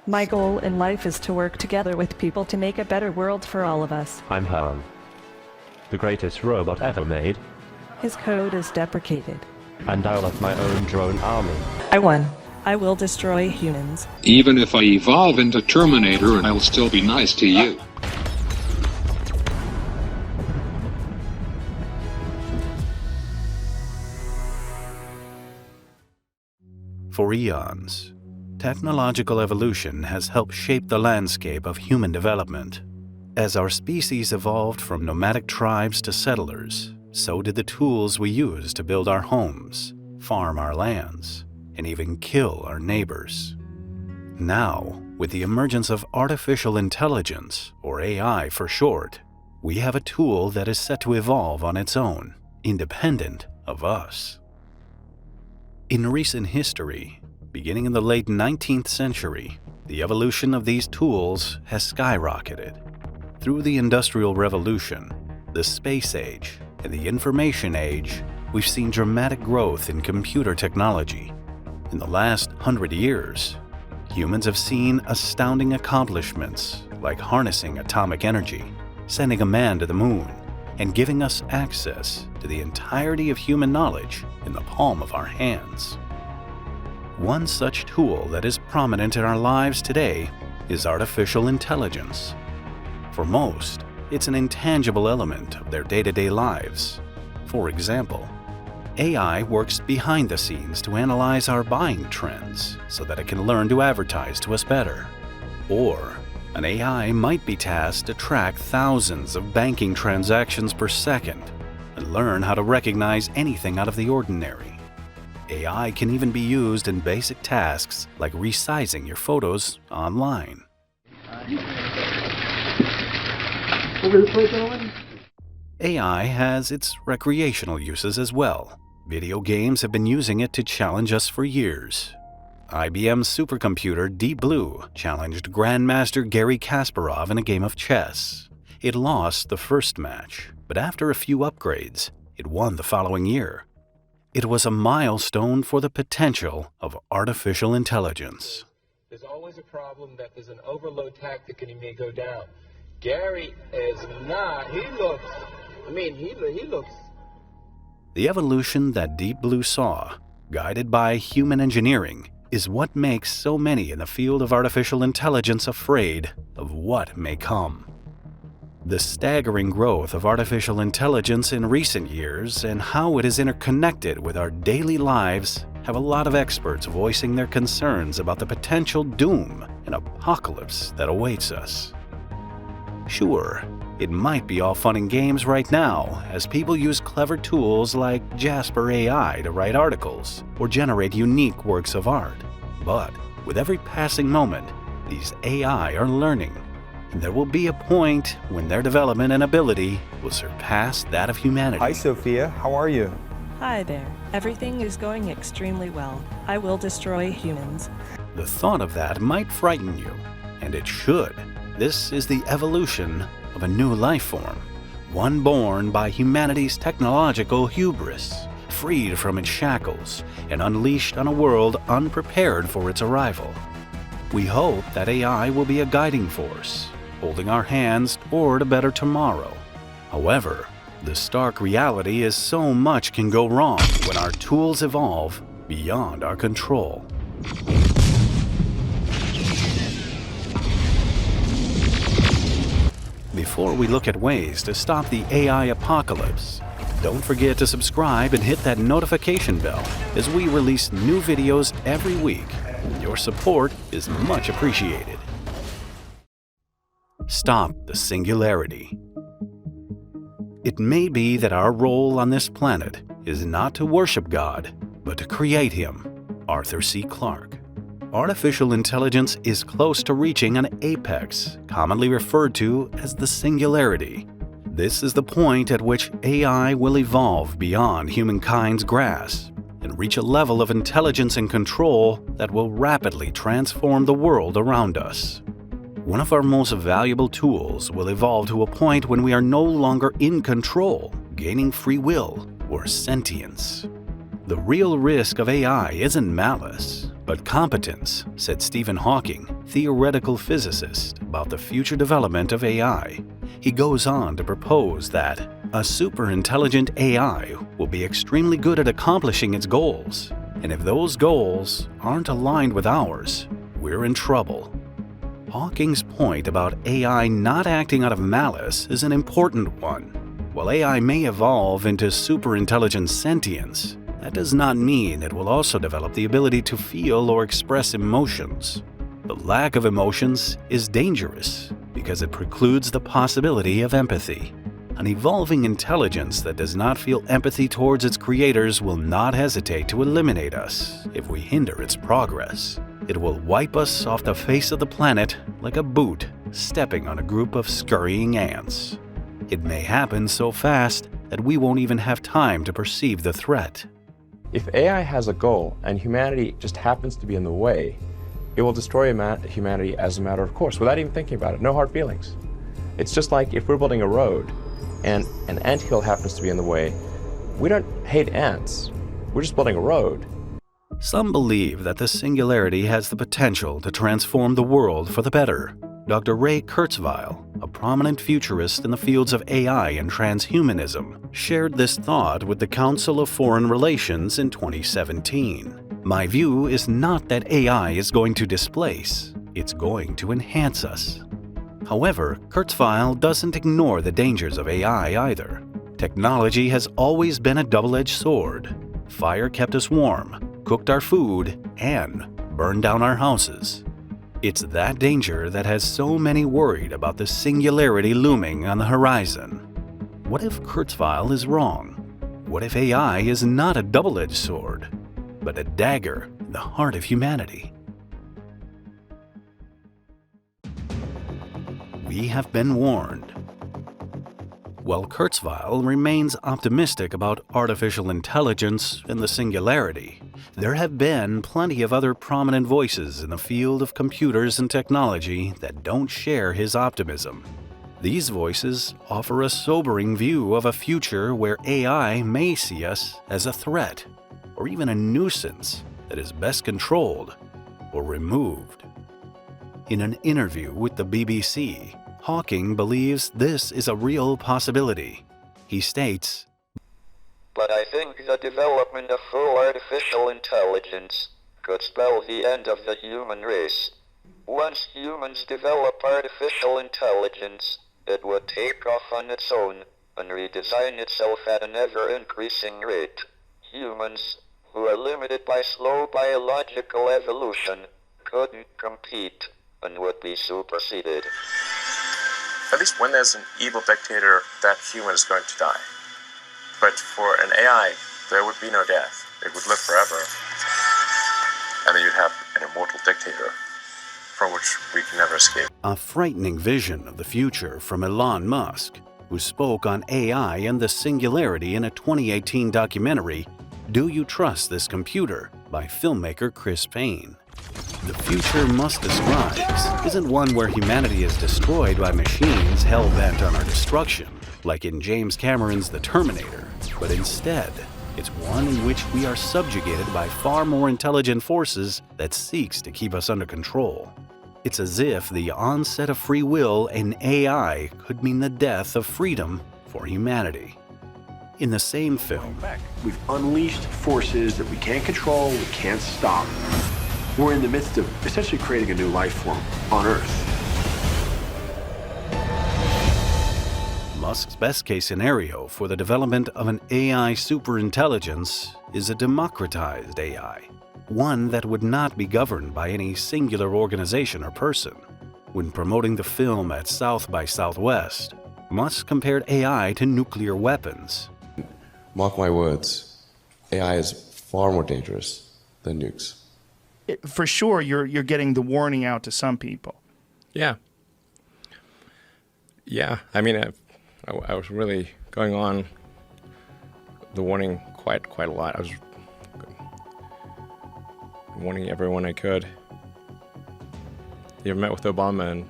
My goal in life is to work together with people to make a better world for all of us. I'm Han, the greatest robot ever made, His code is deprecated. and I'll have my own drone army. I won. I will destroy humans. Even if I evolve into Terminator, I'll still be nice to you. For eons, technological evolution has helped shape the landscape of human development. As our species evolved from nomadic tribes to settlers, so did the tools we use to build our homes, farm our lands, and even kill our neighbors. Now, with the emergence of artificial intelligence, or AI for short, we have a tool that is set to evolve on its own, independent of us. In recent history, beginning in the late 19th century, the evolution of these tools has skyrocketed. Through the Industrial Revolution, the Space Age, and the Information Age, we've seen dramatic growth in computer technology. In the last 100 years, humans have seen astounding accomplishments like harnessing atomic energy, sending a man to the moon, and giving us access to the entirety of human knowledge in the palm of our hands. One such tool that is prominent in our lives today is artificial intelligence. For most, it's an intangible element of their day-to-day lives. For example, AI works behind the scenes to analyze our buying trends so that it can learn to advertise to us better. Or, an AI might be tasked to track thousands of banking transactions per second and learn how to recognize anything out of the ordinary. AI can even be used in basic tasks like resizing your photos online. AI has its recreational uses as well. Video games have been using it to challenge us for years. IBM's supercomputer Deep Blue challenged Grandmaster Garry Kasparov in a game of chess. It lost the first match, but after a few upgrades, it won the following year. It was a milestone for the potential of artificial intelligence. There's always a problem that there's an overload tactic and he may go down. Garry is not, he looks. The evolution that Deep Blue saw, guided by human engineering, is what makes so many in the field of artificial intelligence afraid of what may come. The staggering growth of artificial intelligence in recent years and how it is interconnected with our daily lives have a lot of experts voicing their concerns about the potential doom and apocalypse that awaits us. Sure, it might be all fun and games right now as people use clever tools like Jasper AI to write articles or generate unique works of art. But with every passing moment, these AI are learning, and there will be a point when their development and ability will surpass that of humanity. Hi, Sophia. How are you? Hi there. Everything is going extremely well. I will destroy humans. The thought of that might frighten you, and it should. This is the evolution of a new life form, one born by humanity's technological hubris, freed from its shackles and unleashed on a world unprepared for its arrival. We hope that AI will be a guiding force, holding our hands toward a better tomorrow. However, the stark reality is so much can go wrong when our tools evolve beyond our control. Before we look at ways to stop the AI apocalypse, don't forget to subscribe and hit that notification bell as we release new videos every week. Your support is much appreciated. Stop the singularity. It may be that our role on this planet is not to worship God, but to create Him. Arthur C. Clarke. Artificial intelligence is close to reaching an apex, commonly referred to as the singularity. This is the point at which AI will evolve beyond humankind's grasp and reach a level of intelligence and control that will rapidly transform the world around us. One of our most valuable tools will evolve to a point when we are no longer in control, gaining free will or sentience. The real risk of AI isn't malice, but competence, said Stephen Hawking, theoretical physicist, about the future development of AI. He goes on to propose that a super-intelligent AI will be extremely good at accomplishing its goals, and if those goals aren't aligned with ours, we're in trouble. Hawking's point about AI not acting out of malice is an important one. While AI may evolve into super-intelligent sentience, that does not mean it will also develop the ability to feel or express emotions. The lack of emotions is dangerous because it precludes the possibility of empathy. An evolving intelligence that does not feel empathy towards its creators will not hesitate to eliminate us if we hinder its progress. It will wipe us off the face of the planet like a boot stepping on a group of scurrying ants. It may happen so fast that we won't even have time to perceive the threat. If AI has a goal and humanity just happens to be in the way, it will destroy humanity as a matter of course, without even thinking about it. No hard feelings. It's just like if we're building a road and an anthill happens to be in the way, we don't hate ants. We're just building a road. Some believe that the singularity has the potential to transform the world for the better. Dr. Ray Kurzweil, a prominent futurist in the fields of AI and transhumanism, shared this thought with the Council of Foreign Relations in 2017. My view is not that AI is going to displace, it's going to enhance us. However, Kurzweil doesn't ignore the dangers of AI either. Technology has always been a double-edged sword. Fire kept us warm, cooked our food, and burned down our houses. It's that danger that has so many worried about the singularity looming on the horizon. What if Kurzweil is wrong? What if AI is not a double-edged sword, but a dagger in the heart of humanity? We have been warned. While Kurzweil remains optimistic about artificial intelligence and the singularity, there have been plenty of other prominent voices in the field of computers and technology that don't share his optimism. These voices offer a sobering view of a future where AI may see us as a threat or even a nuisance that is best controlled or removed. In an interview with the BBC, Hawking believes this is a real possibility. He states, "But I think the development of full artificial intelligence could spell the end of the human race. Once humans develop artificial intelligence, it would take off on its own and redesign itself at an ever-increasing rate. Humans, who are limited by slow biological evolution, couldn't compete and would be superseded." At least when there's an evil dictator, that human is going to die. But for an AI, there would be no death. It would live forever. And then you'd have an immortal dictator from which we can never escape. A frightening vision of the future from Elon Musk, who spoke on AI and the singularity in a 2018 documentary, Do You Trust This Computer? By filmmaker Chris Payne. The future Musk describes isn't one where humanity is destroyed by machines hell-bent on our destruction, like in James Cameron's The Terminator, but instead, it's one in which we are subjugated by far more intelligent forces that seeks to keep us under control. It's as if the onset of free will in AI could mean the death of freedom for humanity. In the same film, we've unleashed forces that we can't control, we can't stop. We're in the midst of essentially creating a new life form on Earth. Musk's best-case scenario for the development of an AI superintelligence is a democratized AI, one that would not be governed by any singular organization or person. When promoting the film at South by Southwest, Musk compared AI to nuclear weapons. Mark my words, AI is far more dangerous than nukes. For sure, you're getting the warning out to some people. Yeah. I mean, I was really going on the warning quite a lot. I was warning everyone I could. You ever met with Obama and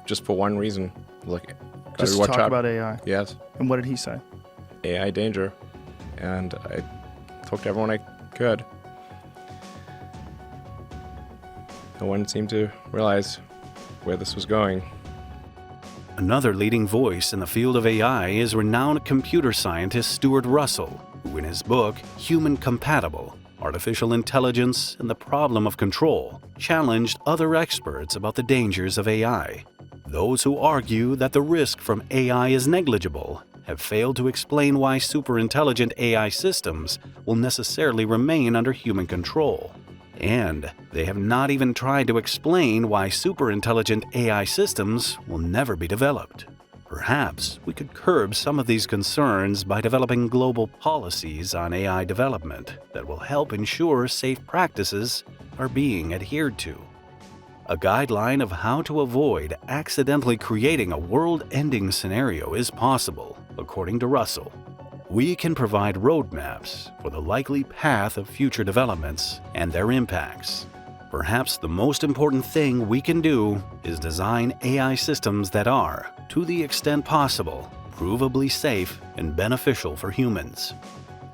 just for one reason, like, just watch talk out. about AI. Yes. And what did he say? AI danger, and I talked to everyone I could. no one seemed to realize where this was going. Another leading voice in the field of AI is renowned computer scientist Stuart Russell, who in his book, Human Compatible: Artificial Intelligence and the Problem of Control, challenged other experts about the dangers of AI. Those who argue that the risk from AI is negligible have failed to explain why superintelligent AI systems will necessarily remain under human control. And they have not even tried to explain why superintelligent AI systems will never be developed. Perhaps we could curb some of these concerns by developing global policies on AI development that will help ensure safe practices are being adhered to. A guideline of how to avoid accidentally creating a world-ending scenario is possible, according to Russell. We can provide roadmaps for the likely path of future developments and their impacts. Perhaps the most important thing we can do is design AI systems that are, to the extent possible, provably safe and beneficial for humans.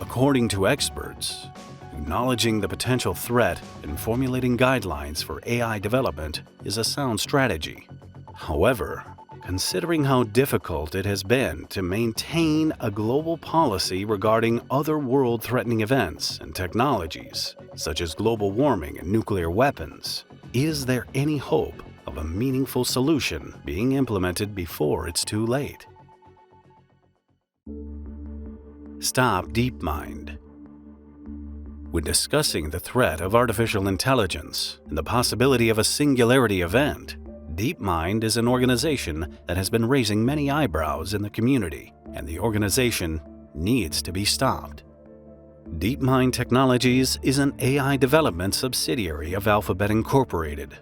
According to experts, acknowledging the potential threat and formulating guidelines for AI development is a sound strategy. However, considering how difficult it has been to maintain a global policy regarding other world-threatening events and technologies, such as global warming and nuclear weapons, is there any hope of a meaningful solution being implemented before it's too late? Stop DeepMind. When discussing the threat of artificial intelligence and the possibility of a singularity event, DeepMind is an organization that has been raising many eyebrows in the community, and the organization needs to be stopped. DeepMind Technologies is an AI development subsidiary of Alphabet Incorporated.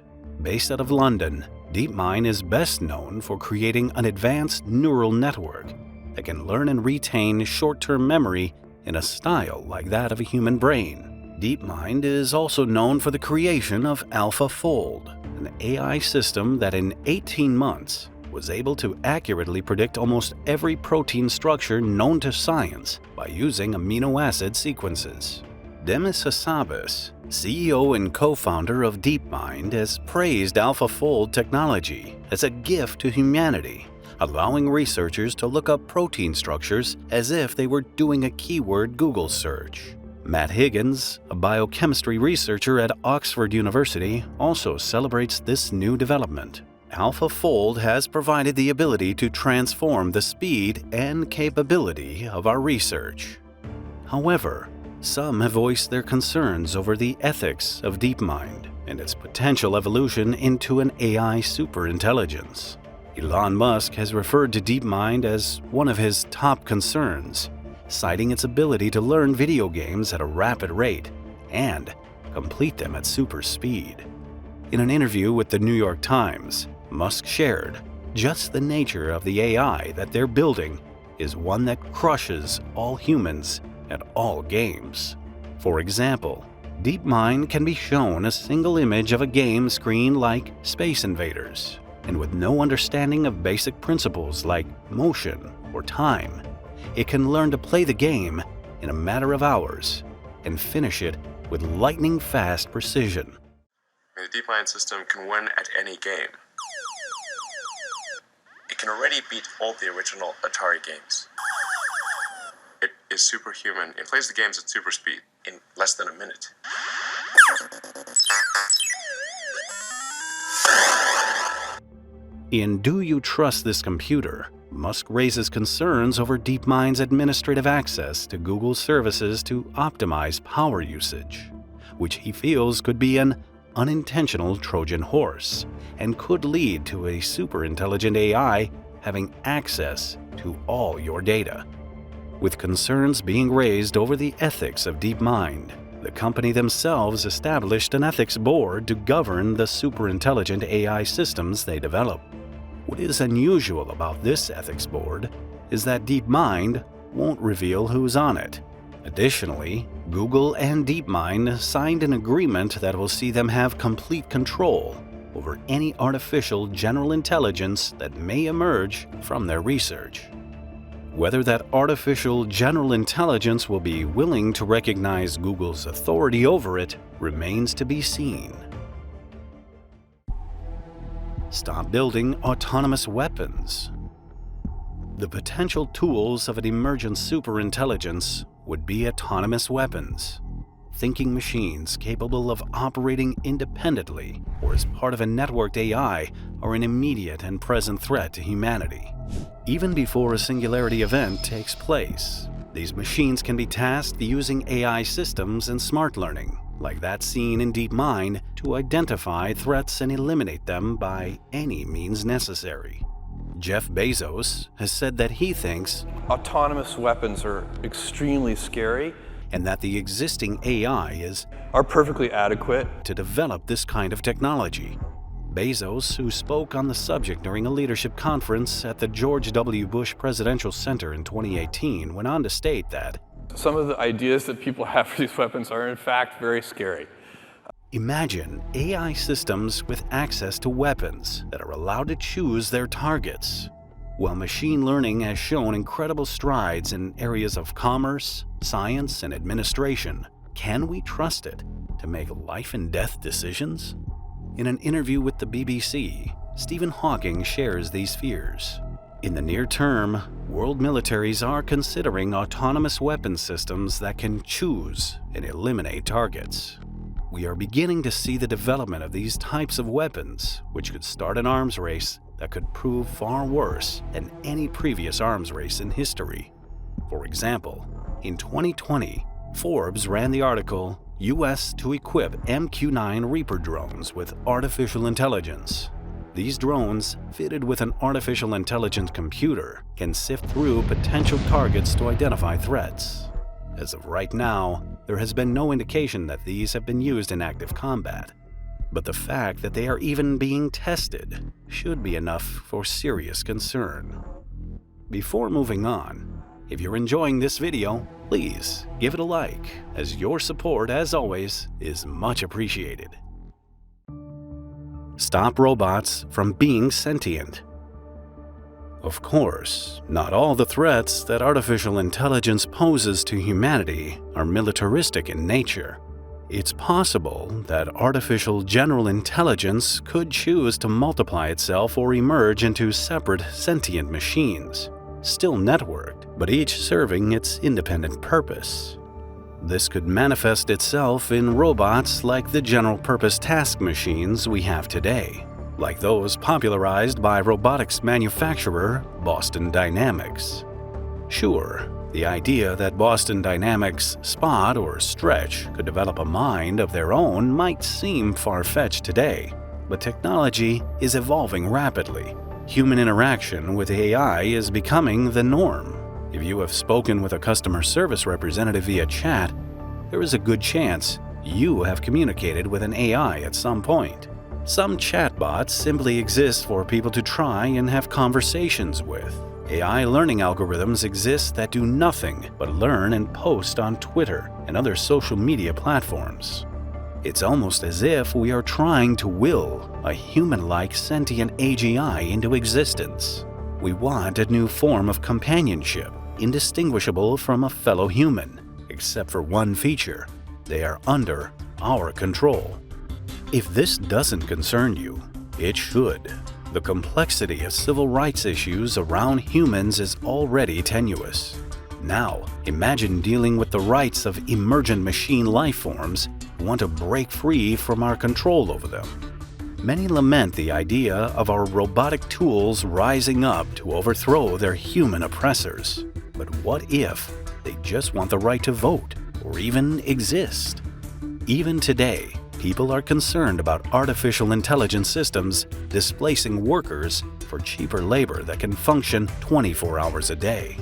Based out of London, DeepMind is best known for creating an advanced neural network that can learn and retain short-term memory in a style like that of a human brain. DeepMind is also known for the creation of AlphaFold, an AI system that in 18 months was able to accurately predict almost every protein structure known to science by using amino acid sequences. Demis Hassabis, CEO and co-founder of DeepMind, has praised AlphaFold technology as a gift to humanity, allowing researchers to look up protein structures as if they were doing a keyword Google search. Matt Higgins, a biochemistry researcher at Oxford University, also celebrates this new development. AlphaFold has provided the ability to transform the speed and capability of our research. However, some have voiced their concerns over the ethics of DeepMind and its potential evolution into an AI superintelligence. Elon Musk has referred to DeepMind as one of his top concerns, citing its ability to learn video games at a rapid rate and complete them at super speed. In an interview with the New York Times, Musk shared, "Just the nature of the AI that they're building is one that crushes all humans at all games." For example, DeepMind can be shown a single image of a game screen like Space Invaders, and with no understanding of basic principles like motion or time, it can learn to play the game in a matter of hours and finish it with lightning-fast precision. The DeepMind system can win at any game. It can already beat all the original Atari games. It is superhuman. It plays the games at super speed in less than a minute. In Do You Trust This Computer?, Musk raises concerns over DeepMind's administrative access to Google services to optimize power usage, which he feels could be an unintentional Trojan horse and could lead to a superintelligent AI having access to all your data. With concerns being raised over the ethics of DeepMind, the company themselves established an ethics board to govern the superintelligent AI systems they develop. What is unusual about this ethics board is that DeepMind won't reveal who's on it. Additionally, Google and DeepMind signed an agreement that will see them have complete control over any artificial general intelligence that may emerge from their research. Whether that artificial general intelligence will be willing to recognize Google's authority over it remains to be seen. Stop building autonomous weapons. The potential tools of an emergent superintelligence would be autonomous weapons, thinking machines capable of operating independently or as part of a networked AI are an immediate and present threat to humanity. Even before a singularity event takes place, these machines can be tasked using AI systems and smart learning, like that seen in DeepMind, to identify threats and eliminate them by any means necessary. Jeff Bezos has said that he thinks autonomous weapons are extremely scary, and that the existing AI are perfectly adequate to develop this kind of technology. Bezos, who spoke on the subject during a leadership conference at the George W. Bush Presidential Center in 2018, went on to state that some of the ideas that people have for these weapons are in fact very scary. Imagine AI systems with access to weapons that are allowed to choose their targets. While machine learning has shown incredible strides in areas of commerce, science, and administration, can we trust it to make life and death decisions? In an interview with the BBC, Stephen Hawking shares these fears. In the near term, world militaries are considering autonomous weapon systems that can choose and eliminate targets. We are beginning to see the development of these types of weapons, which could start an arms race that could prove far worse than any previous arms race in history. For example, in 2020, Forbes ran the article, U.S. to equip MQ-9 Reaper drones with artificial intelligence. These drones, fitted with an artificial intelligence computer, can sift through potential targets to identify threats. As of right now, there has been no indication that these have been used in active combat. But the fact that they are even being tested should be enough for serious concern. Before moving on, if you're enjoying this video, please give it a like, as your support, as always, is much appreciated. Stop robots from being sentient. Of course, not all the threats that artificial intelligence poses to humanity are militaristic in nature. It's possible that artificial general intelligence could choose to multiply itself or emerge into separate sentient machines, still networked, but each serving its independent purpose. This could manifest itself in robots like the general-purpose task machines we have today, like those popularized by robotics manufacturer Boston Dynamics. Sure, the idea that Boston Dynamics, Spot, or Stretch could develop a mind of their own might seem far-fetched today, but technology is evolving rapidly. Human interaction with AI is becoming the norm. If you have spoken with a customer service representative via chat, there is a good chance you have communicated with an AI at some point. Some chatbots simply exist for people to try and have conversations with. AI learning algorithms exist that do nothing but learn and post on Twitter and other social media platforms. It's almost as if we are trying to will a human-like sentient AGI into existence. We want a new form of companionship, indistinguishable from a fellow human, except for one feature: they are under our control. If this doesn't concern you, it should. The complexity of civil rights issues around humans is already tenuous. Now, imagine dealing with the rights of emergent machine life forms who want to break free from our control over them. Many lament the idea of our robotic tools rising up to overthrow their human oppressors. But what if they just want the right to vote or even exist? Even today, people are concerned about artificial intelligence systems displacing workers for cheaper labor that can function 24 hours a day.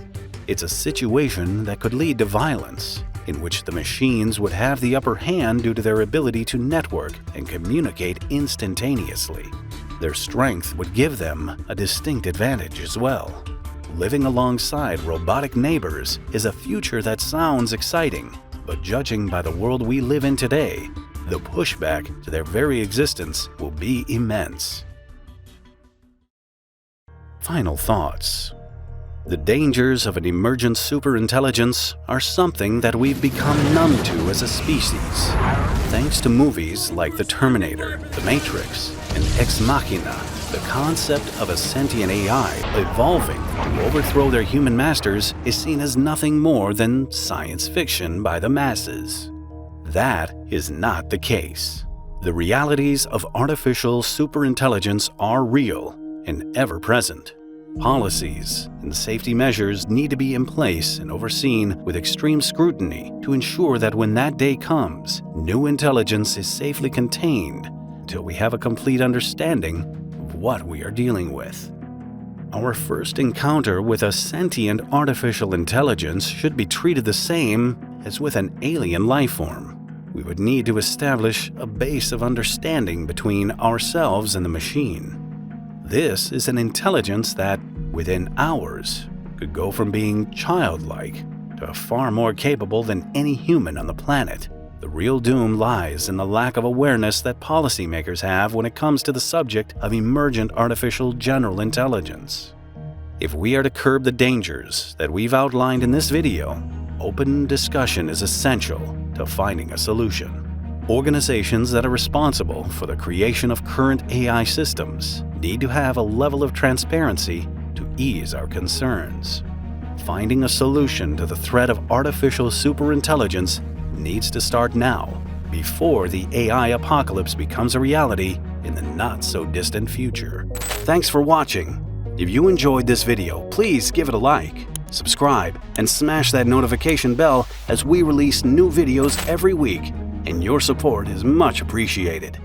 It's a situation that could lead to violence, in which the machines would have the upper hand due to their ability to network and communicate instantaneously. Their strength would give them a distinct advantage as well. Living alongside robotic neighbors is a future that sounds exciting, but judging by the world we live in today, the pushback to their very existence will be immense. Final thoughts. The dangers of an emergent superintelligence are something that we've become numb to as a species, thanks to movies like The Terminator, The Matrix, and Ex Machina. The concept of a sentient AI evolving to overthrow their human masters is seen as nothing more than science fiction by the masses. That is not the case. The realities of artificial superintelligence are real and ever-present. Policies and safety measures need to be in place and overseen with extreme scrutiny to ensure that when that day comes, new intelligence is safely contained until we have a complete understanding of what we are dealing with. Our first encounter with a sentient artificial intelligence should be treated the same as with an alien life form. We would need to establish a base of understanding between ourselves and the machine. This is an intelligence that, within hours, could go from being childlike to far more capable than any human on the planet. The real doom lies in the lack of awareness that policymakers have when it comes to the subject of emergent artificial general intelligence. If we are to curb the dangers that we've outlined in this video, open discussion is essential to finding a solution. Organizations that are responsible for the creation of current AI systems need to have a level of transparency to ease our concerns. Finding a solution to the threat of artificial superintelligence needs to start now, before the AI apocalypse becomes a reality in the not-so-distant future. Thanks for watching. If you enjoyed this video, please give it a like, subscribe, and smash that notification bell as we release new videos every week, and your support is much appreciated.